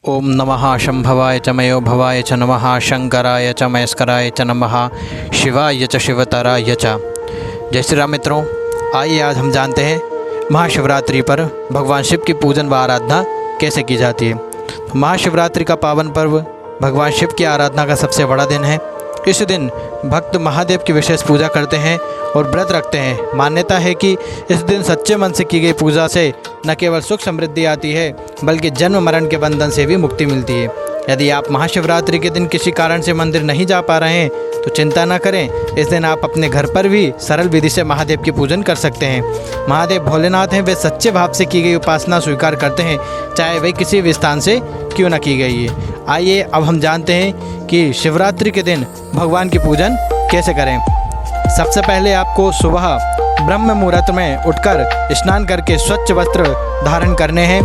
ओम नमः शंभवाय च मयो भवाय च नमः शंकराय च मयस्कराय च नमः शिवाय च शिवतराय च। जय श्री राम मित्रों, आइए आज हम जानते हैं महाशिवरात्रि पर भगवान शिव की पूजन व आराधना कैसे की जाती है। महाशिवरात्रि का पावन पर्व भगवान शिव की आराधना का सबसे बड़ा दिन है। इस दिन भक्त महादेव की विशेष पूजा करते हैं और व्रत रखते हैं। मान्यता है कि इस दिन सच्चे मन से की गई पूजा से न केवल सुख समृद्धि आती है बल्कि जन्म मरण के बंधन से भी मुक्ति मिलती है। यदि आप महाशिवरात्रि के दिन किसी कारण से मंदिर नहीं जा पा रहे हैं तो चिंता न करें, इस दिन आप अपने घर पर भी सरल विधि से महादेव की पूजन कर सकते हैं। महादेव भोलेनाथ हैं, वे सच्चे भाव से की गई उपासना स्वीकार करते हैं, चाहे वे किसी भी स्थान से क्यों न की गई है। आइए अब हम जानते हैं कि शिवरात्रि के दिन भगवान की पूजन कैसे करें। सबसे पहले आपको सुबह ब्रह्म मुहूर्त में उठकर स्नान करके स्वच्छ वस्त्र धारण करने हैं।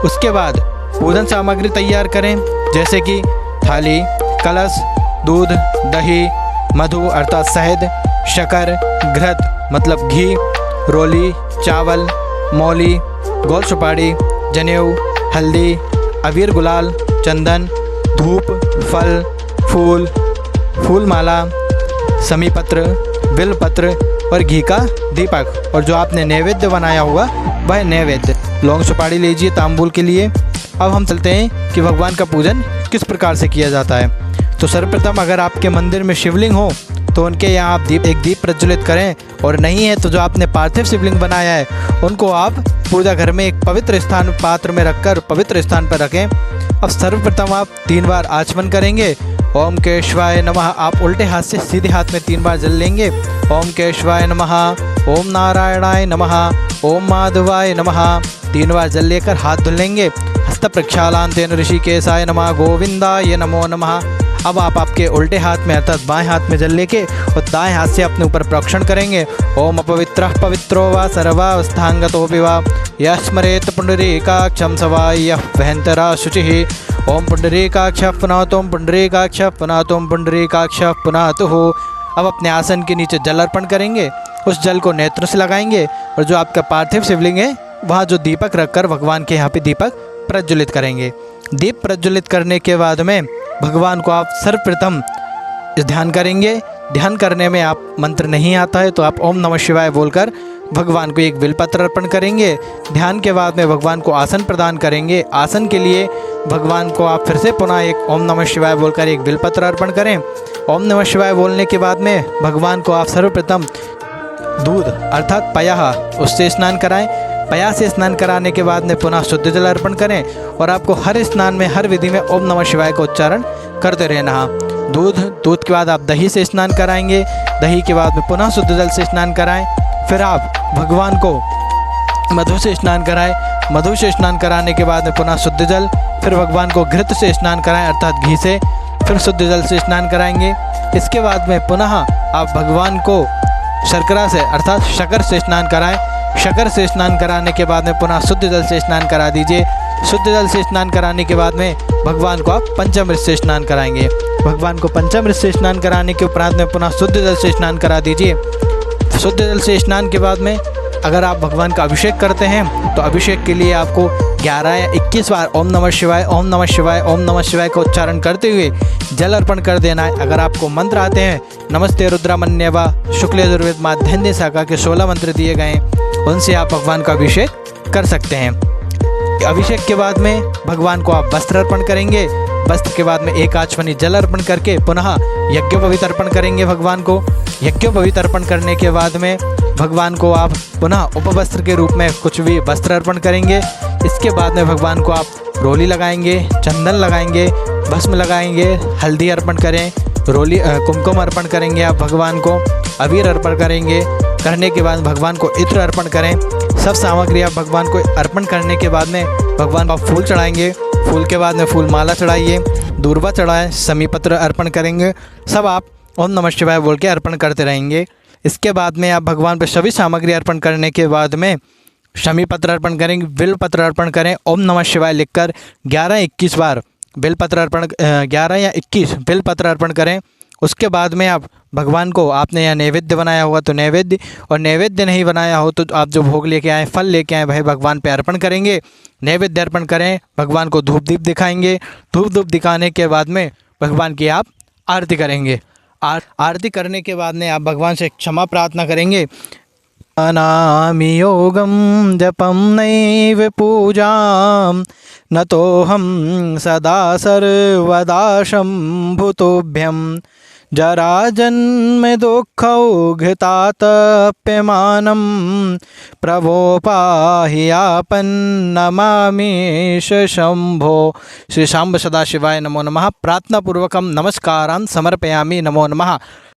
उसके बाद पूजन सामग्री तैयार करें, जैसे कि थाली, कलश, दूध, दही, मधु अर्थात शहद, शक्कर, घृत मतलब घी, रोली, चावल, मौली, गोल सुपारी, जनेऊ, हल्दी, अबीर, गुलाल, चंदन, धूप, फल, फूल, फूल माला, समीपत्र, बिलपत्र और घी का दीपक, और जो आपने नैवेद्य बनाया हुआ वह नैवेद्य। लौंग सुपारी लीजिए तांबूल के लिए। अब हम चलते हैं कि भगवान का पूजन किस प्रकार से किया जाता है। तो सर्वप्रथम अगर आपके मंदिर में शिवलिंग हो तो उनके यहाँ आप एक दीप प्रज्वलित करें, और नहीं है तो जो आपने पार्थिव शिवलिंग बनाया है उनको आप पूजा घर में एक पवित्र स्थान पात्र में रखकर पवित्र स्थान पर रखें। अब सर्वप्रथम आप 3 बार आचमन करेंगे। ओम केशवाय नमः, आप उल्टे हाथ से सीधे हाथ में 3 बार जल लेंगे। ओम केशवाय नमः, ओम नारायणाय नमः, ओम माधवाय नमः, 3 बार जल लेकर हाथ धुल लेंगे। हस्त प्रक्षालांतेन ऋषिकेशाय नमः, गोविंदाय नमो नमः। अब आप आपके उल्टे हाथ में अर्थात बाएं हाथ में जल लेके और दाएं हाथ से अपने ऊपर प्रोक्षण करेंगे। ओम अपवित्रः पवित्रो वा सर्वावस्थांगतोऽपि वा यस्मरेत् पुंडरीकाक्षं सवाय्यः वहन्तरा शुचिः। ओम पुंडरीकाक्षः पुनातु, पुंडरीकाक्षः पुनातु, पुंडरीकाक्षः पुनातुः। अब अपने आसन के नीचे जल अर्पण करेंगे। उस जल को नेत्र से लगाएंगे और जो आपका पार्थिव शिवलिंग है वहाँ जो दीपक रखकर भगवान के यहाँ पे दीपक प्रज्वलित करेंगे। दीप प्रज्वलित करने के बाद में भगवान को आप सर्वप्रथम ध्यान करेंगे। ध्यान करने में आप मंत्र नहीं आता है तो आप ओम नमः शिवाय बोलकर भगवान को एक बिलपत्र अर्पण करेंगे। ध्यान के बाद में भगवान को आसन प्रदान करेंगे। आसन के लिए भगवान को आप फिर से पुनः एक ओम नमः शिवाय बोलकर एक बिलपत्र अर्पण करें। ओम नमः शिवाय बोलने के बाद में भगवान को आप सर्वप्रथम दूध अर्थात पयः उससे स्नान कराएं। पया से स्नान कराने के बाद में पुनः शुद्ध जल अर्पण करें और आपको हर स्नान में हर विधि में ओम नमः शिवाय का उच्चारण करते रहना। दूध के बाद आप दही से स्नान कराएंगे। दही के बाद में पुनः शुद्ध जल से स्नान कराएं। फिर आप भगवान को मधु से स्नान कराएं। मधु से स्नान कराने के बाद में पुनः शुद्ध जल। फिर भगवान को घृत से स्नान कराएं अर्थात घी से। फिर शुद्ध जल से स्नान कराएंगे। इसके बाद में पुनः आप भगवान को शर्करा से अर्थात शक्कर से स्नान कराएं। शक्कर से स्नान कराने के बाद में पुनः शुद्ध जल से स्नान करा दीजिए। शुद्ध जल से स्नान कराने के बाद में भगवान को आप पंचामृत से स्नान कराएंगे। भगवान को पंचामृत से स्नान कराने के उपरांत में पुनः शुद्ध जल से स्नान करा दीजिए। शुद्ध जल से स्नान के बाद में अगर आप भगवान का अभिषेक करते हैं तो अभिषेक के लिए आपको 11 या 21 बार ओम नमः शिवाय, ओम नमः शिवाय, ओम नमः शिवाय का उच्चारण करते हुए जल अर्पण कर देना है। अगर आपको मंत्र आते हैं नमस्ते रुद्रमन्यवा शुक्ल यजुर्वेद माध्यन्य शाखा के 16 मंत्र दिए गए हैं, उनसे आप भगवान का अभिषेक कर सकते हैं। अभिषेक के बाद में भगवान को आप वस्त्र अर्पण करेंगे। वस्त्र के बाद में एक आचमनी जल अर्पण करके पुनः यज्ञोपवीत अर्पण करेंगे भगवान को। यज्ञोपवीत अर्पण करने के बाद में भगवान को आप पुनः उपवस्त्र के रूप में कुछ भी वस्त्र अर्पण करेंगे। इसके बाद में भगवान को आप रोली लगाएंगे, चंदन लगाएंगे, भस्म लगाएंगे, हल्दी अर्पण करें, रोली कुमकुम अर्पण करेंगे। आप भगवान को अबीर अर्पण करेंगे। करने के बाद भगवान को इत्र अर्पण करें। सब सामग्री आप भगवान को अर्पण करने के बाद में भगवान को आप फूल चढ़ाएंगे। फूल के बाद में फूल माला चढ़ाइए, दूर्वा चढ़ाएं, समीपत्र अर्पण करेंगे। सब आप ओम नमः शिवाय बोल के अर्पण करते रहेंगे। इसके बाद में आप भगवान पर सभी सामग्री अर्पण करने के बाद में शमीपत्र अर्पण करेंगे, बिलपत्र अर्पण करें। ओम नमः शिवाय लिखकर 11-21 बार बिलपत्र अर्पण 11 या 21 बिलपत्र अर्पण करें। उसके बाद में आप भगवान को आपने यहाँ नैवेद्य बनाया होगा तो नैवेद्य, और नैवेद्य नहीं बनाया हो तो आप जो भोग लेके आए, फल लेके आए, वह भगवान पे अर्पण करेंगे। नैवेद्य अर्पण करें, भगवान को धूप दीप दिखाएंगे। धूप दीप दिखाने के बाद में भगवान की आप आरती करेंगे। आरती करने के बाद में आप भगवान से क्षमा प्रार्थना करेंगे। अनामि योगं जपं नैव पूजां नतोऽहं सदा सर्वदा शम्भुतोभ्यं जराजन्म दुःखौघतातप्यमानं प्रभो पाहि आपन्नमामीश शंभो। श्री शांब सदाशिवाय नमो नमः। प्रार्थना पूर्वकं नमस्कारान् समर्पयामि। नमो नमः।